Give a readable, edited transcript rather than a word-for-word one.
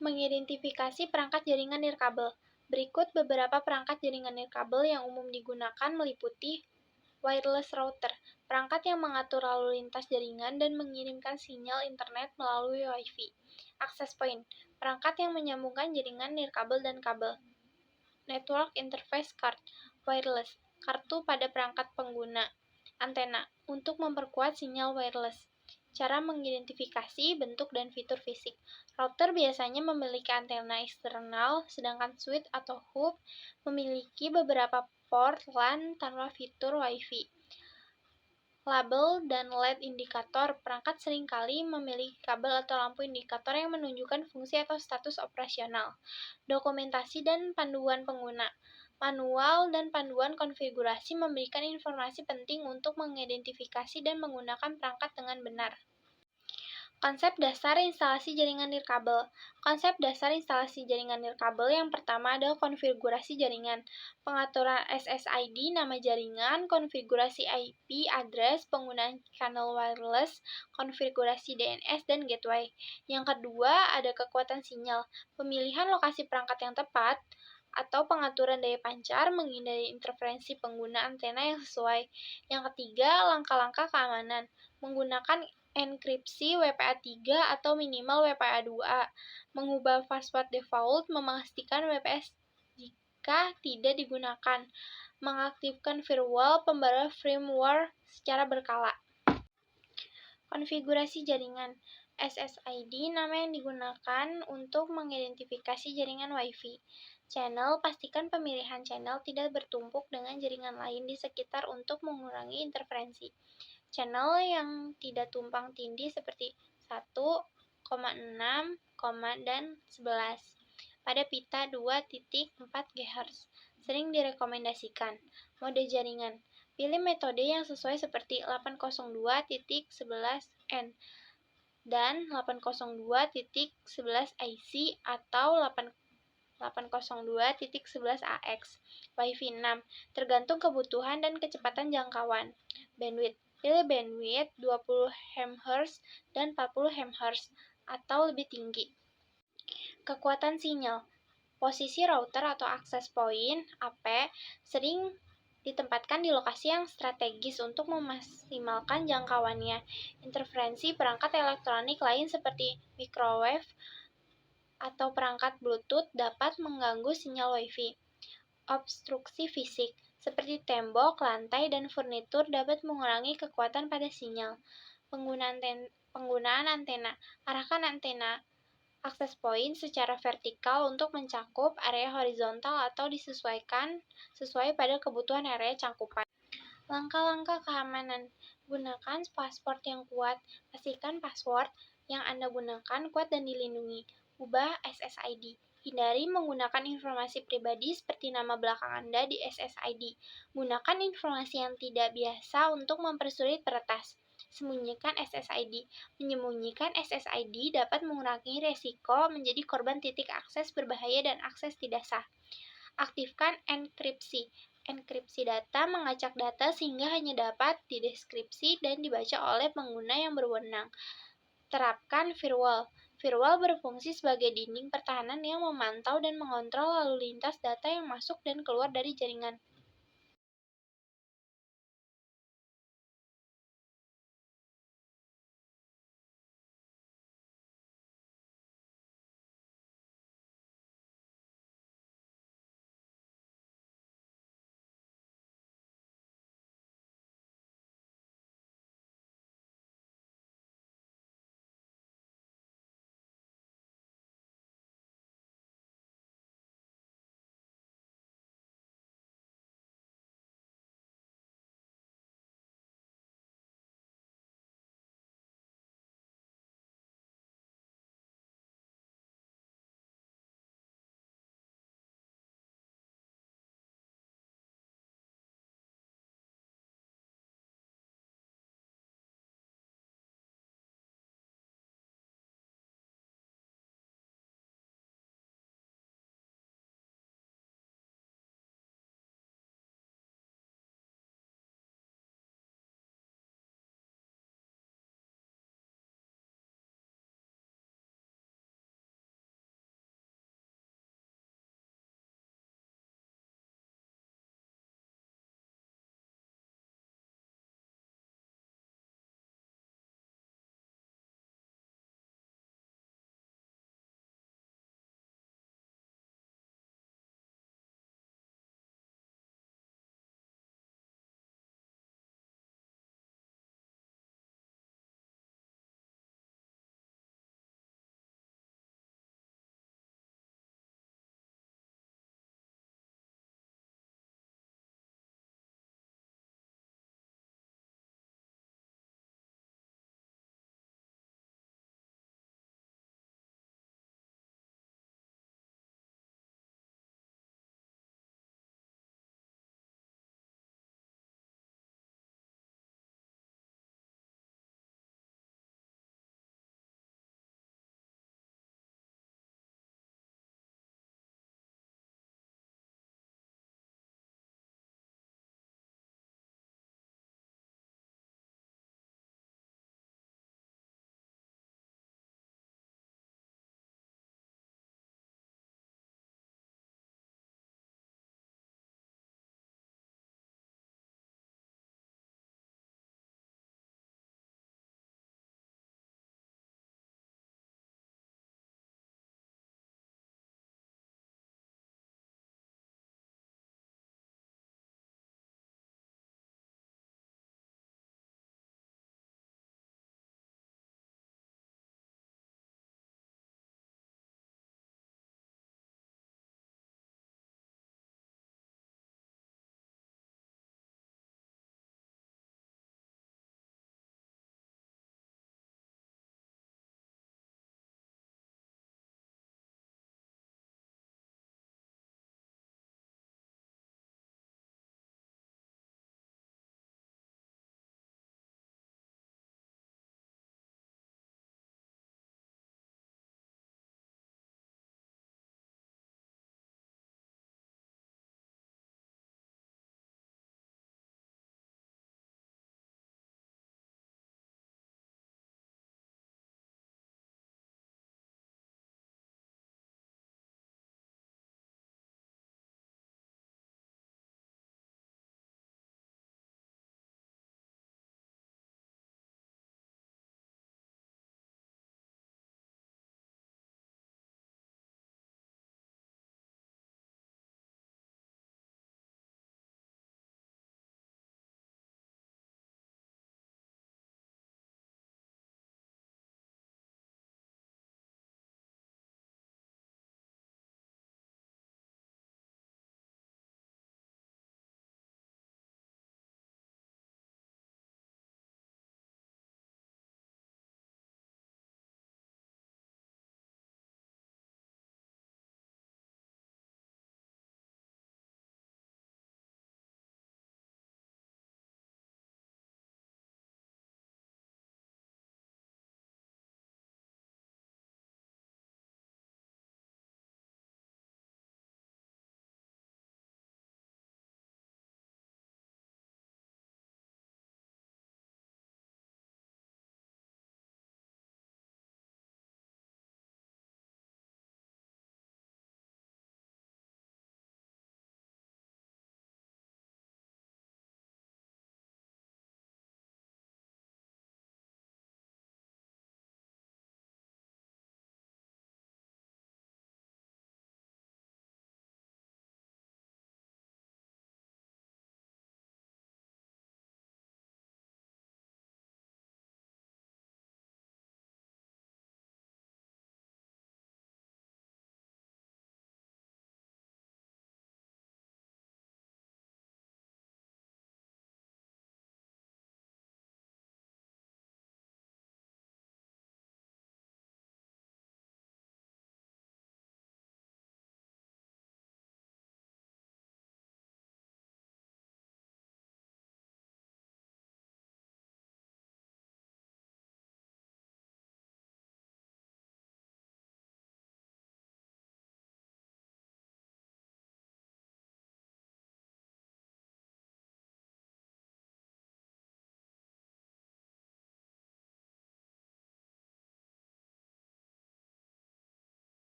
Mengidentifikasi perangkat jaringan nirkabel. Berikut beberapa perangkat jaringan nirkabel yang umum digunakan meliputi wireless router, perangkat yang mengatur lalu lintas jaringan dan mengirimkan sinyal internet melalui Wi-Fi. Access point, perangkat yang menyambungkan jaringan nirkabel dan kabel. Network interface card, wireless, kartu pada perangkat pengguna. Antena, untuk memperkuat sinyal wireless. Cara mengidentifikasi bentuk dan fitur fisik. Router biasanya memiliki antena eksternal, sedangkan switch atau hub memiliki beberapa port LAN tanpa fitur Wi-Fi. Label dan LED indikator. Perangkat seringkali memiliki kabel atau lampu indikator yang menunjukkan fungsi atau status operasional. Dokumentasi dan panduan pengguna. Manual dan panduan konfigurasi memberikan informasi penting untuk mengidentifikasi dan menggunakan perangkat dengan benar. Konsep dasar instalasi jaringan nirkabel. Konsep dasar instalasi jaringan nirkabel yang pertama adalah konfigurasi jaringan. Pengaturan SSID nama jaringan, konfigurasi IP address, penggunaan channel wireless, konfigurasi DNS dan gateway. Yang kedua ada kekuatan sinyal. Pemilihan lokasi perangkat yang tepat atau pengaturan daya pancar menghindari interferensi pengguna antena yang sesuai. Yang ketiga, langkah-langkah keamanan. Menggunakan enkripsi WPA3 atau minimal WPA2A. Mengubah password default, memastikan WPS jika tidak digunakan. Mengaktifkan firewall, pembaruan firmware secara berkala. Konfigurasi jaringan. SSID nama yang digunakan untuk mengidentifikasi jaringan Wi-Fi. Channel, pastikan pemilihan channel tidak bertumpuk dengan jaringan lain di sekitar untuk mengurangi interferensi. Channel yang tidak tumpang tindih seperti 1, 6, dan 11 pada pita 2.4 GHz sering direkomendasikan. Mode jaringan. Pilih metode yang sesuai seperti 802.11n dan 802.11ic atau 802.11ax. Wi-Fi 6, tergantung kebutuhan dan kecepatan jangkauan. Bandwidth. Pilih bandwidth 20 MHz dan 40 MHz atau lebih tinggi. Kekuatan sinyal. Posisi router atau access point (AP) sering ditempatkan di lokasi yang strategis untuk memaksimalkan jangkauannya. Interferensi perangkat elektronik lain seperti microwave atau perangkat Bluetooth dapat mengganggu sinyal Wi-Fi. Obstruksi fisik seperti tembok, lantai, dan furnitur dapat mengurangi kekuatan pada sinyal. Penggunaan antena. Arahkan antena access point secara vertikal untuk mencakup area horizontal atau disesuaikan sesuai pada kebutuhan area cangkupan. Langkah-langkah keamanan. Gunakan password yang kuat. Pastikan password yang Anda gunakan kuat dan dilindungi. Ubah SSID. Hindari menggunakan informasi pribadi seperti nama belakang Anda di SSID. Gunakan informasi yang tidak biasa untuk mempersulit peretas. Sembunyikan SSID. Menyembunyikan SSID dapat mengurangi resiko menjadi korban titik akses berbahaya dan akses tidak sah. Aktifkan enkripsi. Enkripsi data mengacak data sehingga hanya dapat dideskripsi dan dibaca oleh pengguna yang berwenang. Terapkan firewall. Firewall berfungsi sebagai dinding pertahanan yang memantau dan mengontrol lalu lintas data yang masuk dan keluar dari jaringan.